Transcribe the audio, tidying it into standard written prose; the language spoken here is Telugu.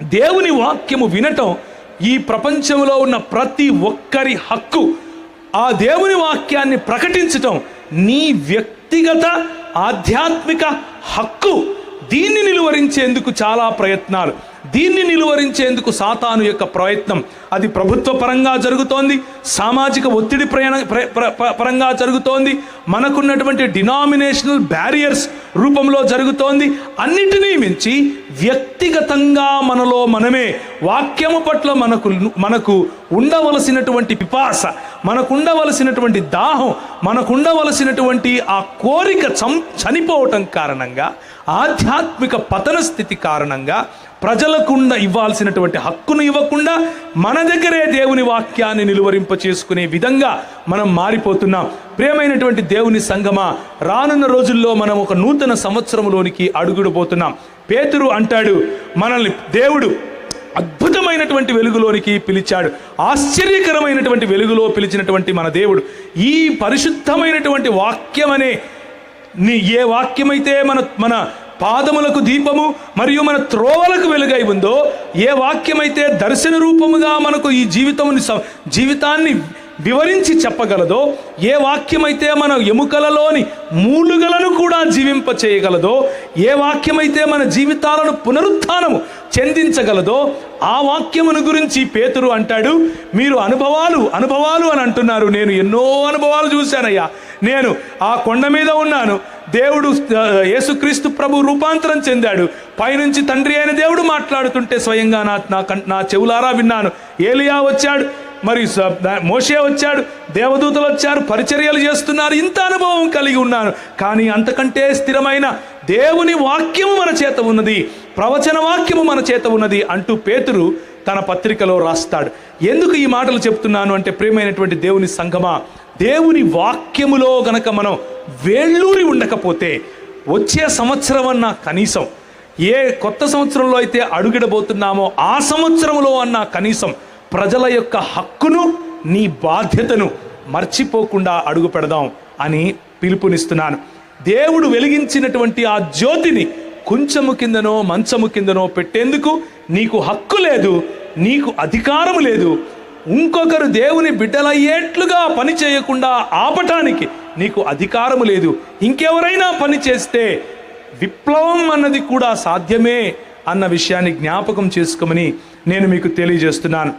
దేవుని వాక్యము వినటం ఈ ప్రపంచంలో ఉన్న ప్రతి ఒక్కరి హక్కు. ఆ దేవుని వాక్యాన్ని ప్రకటించటం నీ వ్యక్తిగత ఆధ్యాత్మిక హక్కు. దీన్ని నిలువరించేందుకు చాలా ప్రయత్నాలు, దీన్ని నిలువరించేందుకు సాతాను యొక్క ప్రయత్నం అది ప్రభుత్వ పరంగా జరుగుతోంది, సామాజిక ఒత్తిడి పరంగా జరుగుతోంది, మనకున్నటువంటి డినామినేషనల్ బ్యారియర్స్ రూపంలో జరుగుతోంది. అన్నిటినీ మించి వ్యక్తిగతంగా మనలో మనమే వాక్యము పట్ల మనకు ఉండవలసినటువంటి పిపాస, మనకుండవలసినటువంటి దాహం, మనకుండవలసినటువంటి ఆ కోరిక చనిపోవటం కారణంగా, ఆధ్యాత్మిక పతన స్థితి కారణంగా ప్రజలకుండా ఇవ్వాల్సినటువంటి హక్కును ఇవ్వకుండా మన దగ్గరే దేవుని వాక్యాన్ని నిలువరింప చేసుకునే విధంగా మనం మారిపోతున్నాం. ప్రియమైనటువంటి దేవుని సంఘమా, రానున్న రోజుల్లో మనం ఒక నూతన సంవత్సరంలోనికి అడుగుడుపోతున్నాం. పేతురు అంటాడు, మనల్ని దేవుడు అద్భుతమైనటువంటి వెలుగులోనికి పిలిచాడు. ఆశ్చర్యకరమైనటువంటి వెలుగులో పిలిచినటువంటి మన దేవుడు ఈ పరిశుద్ధమైనటువంటి వాక్యమనే ఏ వాక్యమైతే మన పాదములకు దీపము మరియు మన త్రోవలకు వెలుగై ఉందో, ఏ వాక్యమైతే దర్శన రూపముగా మనకు ఈ జీవితాన్ని వివరించి చెప్పగలదో, ఏ వాక్యమైతే మన ఎముకలలోని మూలుగలను కూడా జీవింప చేయగలదో, ఏ వాక్యమైతే మన జీవితాలను పునరుత్థానము చెందించగలదో, ఆ వాక్యమును గురించి పేతురు అంటాడు, మీరు అనుభవాలు అని అంటున్నారు. నేను ఎన్నో అనుభవాలు చూశానయ్యా. నేను ఆ కొండ మీద ఉన్నాను, దేవుడు యేసుక్రీస్తు ప్రభు రూపాంతరం చెందాడు, పైనుంచి తండ్రి అయిన దేవుడు మాట్లాడుతుంటే స్వయంగా నా చెవులారా విన్నాను. ఏలియా వచ్చాడు, మరి మోషే వచ్చాడు, దేవదూతలు వచ్చారు, పరిచర్యలు చేస్తున్నారు. ఇంత అనుభవం కలిగి ఉన్నాను. కానీ అంతకంటే స్థిరమైన దేవుని వాక్యము మన చేత ఉన్నది, ప్రవచన వాక్యము మన చేత ఉన్నది అంటూ పేతురు తన పత్రికలో రాస్తాడు. ఎందుకు ఈ మాటలు చెప్తున్నాను అంటే, ప్రియమైనటువంటి దేవుని సంఘమా, దేవుని వాక్యములో గనక మనం వేళ్ళూరి ఉండకపోతే వచ్చే సంవత్సరం అన్నా, కనీసం ఏ కొత్త సంవత్సరంలో అయితే అడుగిడబోతున్నామో ఆ సంవత్సరంలో అన్నా కనీసం ప్రజల యొక్క హక్కును, నీ బాధ్యతను మర్చిపోకుండా అడుగు పెడదాం అని పిలుపునిస్తున్నాను. దేవుడు వెలిగించినటువంటి ఆ జ్యోతిని కొంచెము కిందనో మంచము కిందనో పెట్టేందుకు నీకు హక్కు లేదు, నీకు అధికారము లేదు. ఇంకొకరు దేవుని బిడ్డలయ్యేట్లుగా పని చేయకుండా ఆపటానికి నీకు అధికారము లేదు. ఇంకెవరైనా పని చేస్తే విప్లవం అన్నది కూడా సాధ్యమే అన్న విషయాన్ని జ్ఞాపకం చేసుకోమని నేను మీకు తెలియజేస్తున్నాను.